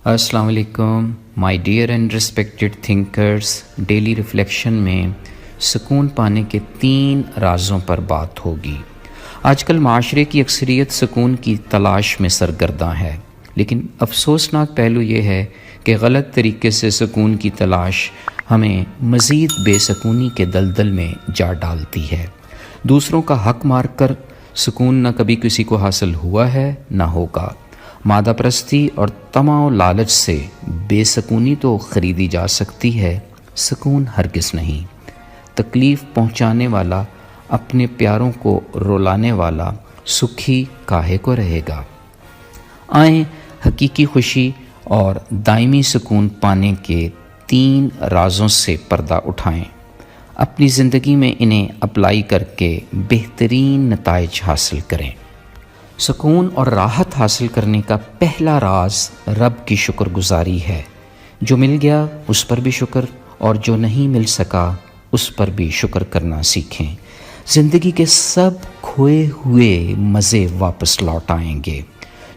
السلام علیکم my dear and respected thinkers. Daily reflection میں سکون پانے کے 3 رازوں پر بات ہوگی. آج کل معاشرے کی اکثریت سکون کی تلاش میں سرگرداں ہے، لیکن افسوسناک پہلو یہ ہے کہ غلط طریقے سے سکون کی تلاش ہمیں مزید بے سکونی کے دلدل میں جا ڈالتی ہے. دوسروں کا حق مار کر سکون نہ کبھی کسی کو حاصل ہوا ہے نہ ہوگا. مادہ پرستی اور طمع و لالچ سے بے سکونی تو خریدی جا سکتی ہے، سکون ہرگز نہیں. تکلیف پہنچانے والا، اپنے پیاروں کو رلانے والا سکھی کاہے کو رہے گا. آئیں حقیقی خوشی اور دائمی سکون پانے کے 3 رازوں سے پردہ اٹھائیں. اپنی زندگی میں انہیں اپلائی کر کے بہترین نتائج حاصل کریں. سکون اور راحت حاصل کرنے کا پہلا راز رب کی شکر گزاری ہے. جو مل گیا اس پر بھی شکر، اور جو نہیں مل سکا اس پر بھی شکر کرنا سیکھیں. زندگی کے سب کھوئے ہوئے مزے واپس لوٹ آئیں گے.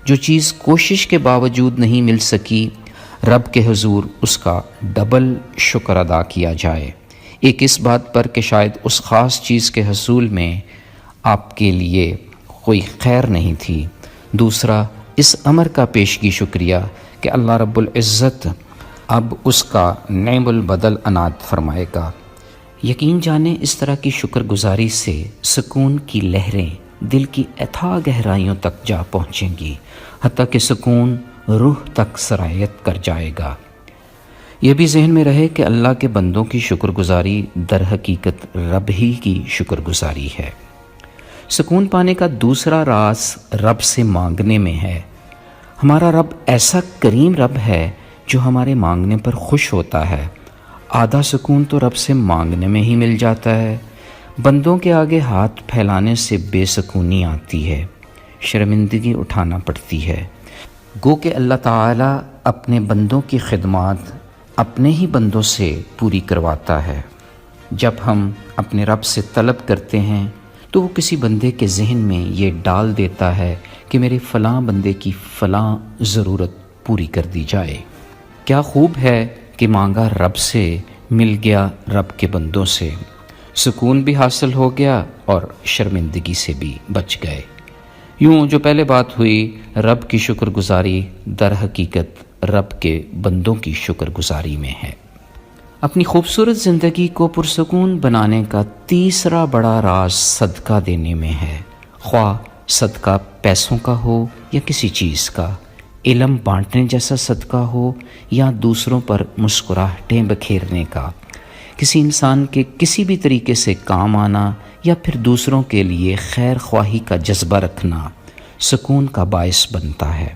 جو چیز کوشش کے باوجود نہیں مل سکی، رب کے حضور اس کا ڈبل شکر ادا کیا جائے. ایک اس بات پر کہ شاید اس خاص چیز کے حصول میں آپ کے لیے کوئی خیر نہیں تھی. دوسرا اس امر کا پیشگی شکریہ کہ اللہ رب العزت اب اس کا نعم البدل عنایت فرمائے گا. یقین جانیں اس طرح کی شکر گزاری سے سکون کی لہریں دل کی اتھاہ گہرائیوں تک جا پہنچیں گی، حتیٰ کہ سکون روح تک سرایت کر جائے گا. یہ بھی ذہن میں رہے کہ اللہ کے بندوں کی شکر گزاری در حقیقت رب ہی کی شکر گزاری ہے. سکون پانے کا دوسرا راز رب سے مانگنے میں ہے. ہمارا رب ایسا کریم رب ہے جو ہمارے مانگنے پر خوش ہوتا ہے. آدھا سکون تو رب سے مانگنے میں ہی مل جاتا ہے. بندوں کے آگے ہاتھ پھیلانے سے بے سکونی آتی ہے، شرمندگی اٹھانا پڑتی ہے. گو کہ اللہ تعالیٰ اپنے بندوں کی خدمات اپنے ہی بندوں سے پوری کرواتا ہے. جب ہم اپنے رب سے طلب کرتے ہیں تو وہ کسی بندے کے ذہن میں یہ ڈال دیتا ہے کہ میرے فلاں بندے کی فلاں ضرورت پوری کر دی جائے. کیا خوب ہے کہ مانگا رب سے، مل گیا رب کے بندوں سے. سکون بھی حاصل ہو گیا اور شرمندگی سے بھی بچ گئے. یوں جو پہلے بات ہوئی، رب کی شکر گزاری در حقیقت رب کے بندوں کی شکر گزاری میں ہے. اپنی خوبصورت زندگی کو پرسکون بنانے کا تیسرا بڑا راز صدقہ دینے میں ہے. خواہ صدقہ پیسوں کا ہو یا کسی چیز کا، علم بانٹنے جیسا صدقہ ہو یا دوسروں پر مسکراہٹیں بکھیرنے کا، کسی انسان کے کسی بھی طریقے سے کام آنا یا پھر دوسروں کے لیے خیر خواہی کا جذبہ رکھنا سکون کا باعث بنتا ہے.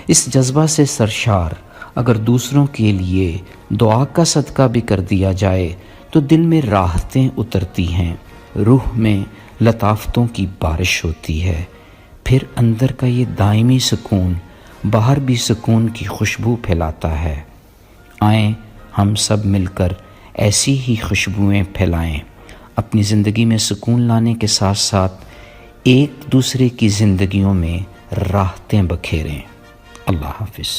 اس جذبہ سے سرشار اگر دوسروں کے لیے دعا کا صدقہ بھی کر دیا جائے تو دل میں راحتیں اترتی ہیں، روح میں لطافتوں کی بارش ہوتی ہے. پھر اندر کا یہ دائمی سکون باہر بھی سکون کی خوشبو پھیلاتا ہے. آئیں ہم سب مل کر ایسی ہی خوشبوئیں پھیلائیں، اپنی زندگی میں سکون لانے کے ساتھ ساتھ ایک دوسرے کی زندگیوں میں راحتیں بکھیریں. اللہ حافظ.